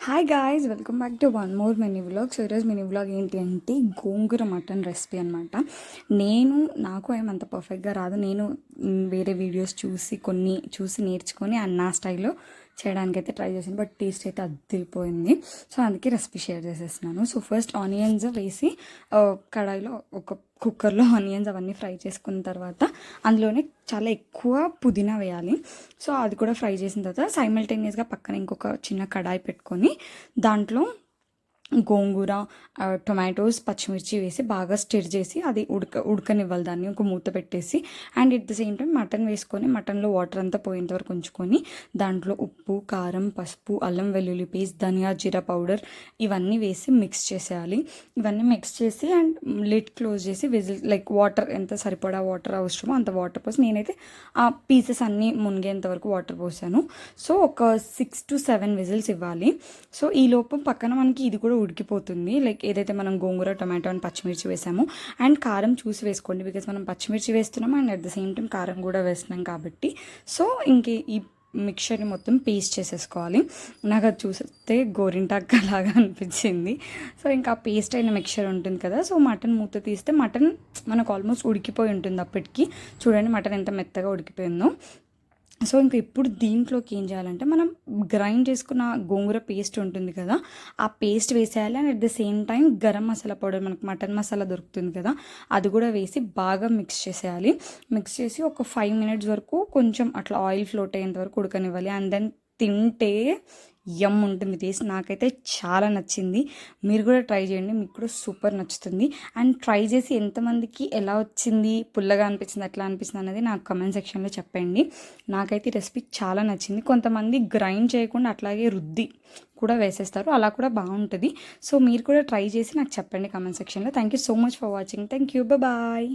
Hi guys, welcome back to one more mini vlog. So ఈరోజు mini vlog ఏంటి అంటే గోంగూర mutton recipe అనమాట. నాకు ఏమంత పర్ఫెక్ట్గా రాదు. నేను వేరే వీడియోస్ చూసి నేర్చుకొని నా స్టైల్లో చేయడానికి అయితే ట్రై చేశాను. బట్ టేస్ట్ అయితే అద్దిరిపోయింది. సో అందుకే రెసిపీ షేర్ చేసేస్తున్నాను. సో ఫస్ట్ ఆనియన్స్ వేసి కడాయిలో ఒక కుక్కర్లో ఆనియన్స్ అవన్నీ ఫ్రై చేసుకున్న తర్వాత అందులోనే చాలా ఎక్కువ పుదీనా వేయాలి. సో అది కూడా ఫ్రై చేసిన తర్వాత సైమల్టేనియస్గా పక్కన ఇంకొక చిన్న కడాయి పెట్టుకొని దాంట్లో గోంగూర, టొమాటోస్, పచ్చిమిర్చి వేసి బాగా స్టిర్ చేసి అది ఉడకనివ్వాలి. దాన్ని ఒక మూత పెట్టేసి and at the same time mutton వేసుకొని మటన్లో వాటర్ అంతా పోయేంత వరకు ఉంచుకొని దాంట్లో ఉప్పు, కారం, పసుపు, అల్లం వెల్లుల్లి పేస్ట్, ధనియా జీరా పౌడర్ ఇవన్నీ వేసి మిక్స్ చేసేయాలి. ఇవన్నీ మిక్స్ చేసి అండ్ లిడ్ క్లోజ్ చేసి విజిల్ వాటర్ ఎంత సరిపడా వాటర్ అవసరమో అంత వాటర్ పోసి నేనైతే ఆ పీసెస్ అన్నీ మునిగేంత వరకు వాటర్ పోసాను. సో ఒక 6 to 7 విజిల్స్ ఇవ్వాలి. సో ఈ లోపు పక్కన మనకి ఇది కూడా ఉడికిపోతుంది. ఏదైతే మనం గోంగూర, టొమాటో అండ్ పచ్చిమిర్చి వేసామో అండ్ కారం చూసి వేసుకోండి. బికాజ్ మనం పచ్చిమిర్చి వేస్తున్నాం and at the same time కారం కూడా వేస్తున్నాం కాబట్టి. సో ఈ మిక్చర్ని మొత్తం పేస్ట్ చేసేసుకోవాలి. నాకు అది చూస్తే గోరింటాక్ లాగా అనిపించింది. సో ఇంకా పేస్ట్ అయిన మిక్చర్ ఉంటుంది కదా, సో మటన్ మూత తీస్తే మటన్ మనకు ఆల్మోస్ట్ ఉడికిపోయి ఉంటుంది. అప్పటికి చూడండి మటన్ ఎంత మెత్తగా ఉడికిపోయిందో. సో ఇంకా ఇప్పుడు దీంట్లోకి ఏం చేయాలంటే మనం గ్రైండ్ చేసుకున్న గోంగూర పేస్ట్ ఉంటుంది కదా, ఆ పేస్ట్ వేసేయాలి. And at the same time garam masala powder, మనకు మటన్ మసాలా దొరుకుతుంది కదా, అది కూడా వేసి బాగా మిక్స్ చేసేయాలి. మిక్స్ చేసి ఒక 5 minutes వరకు కొంచెం అట్లా ఆయిల్ ఫ్లోట్ అయ్యేంత వరకు ఉడకనివ్వాలి. అండ్ దెన్ తింటే ఉంటుంది టేస్ట్. నాకైతే చాలా నచ్చింది. మీరు కూడా ట్రై చేయండి, మీకు కూడా సూపర్ నచ్చుతుంది. అండ్ ట్రై చేసి ఎంతమందికి ఎలా వచ్చింది, పుల్లగా అనిపించింది, ఎట్లా అనిపిస్తుంది అనేది నాకు కమెంట్ సెక్షన్లో చెప్పండి. నాకైతే ఈ రెసిపీ చాలా నచ్చింది. కొంతమంది గ్రైండ్ చేయకుండా అట్లాగే రుద్ది కూడా వేసేస్తారు, అలా కూడా బాగుంటుంది. సో మీరు కూడా ట్రై చేసి నాకు చెప్పండి కమెంట్ సెక్షన్లో. Thank you so much for watching. Thank you, bye.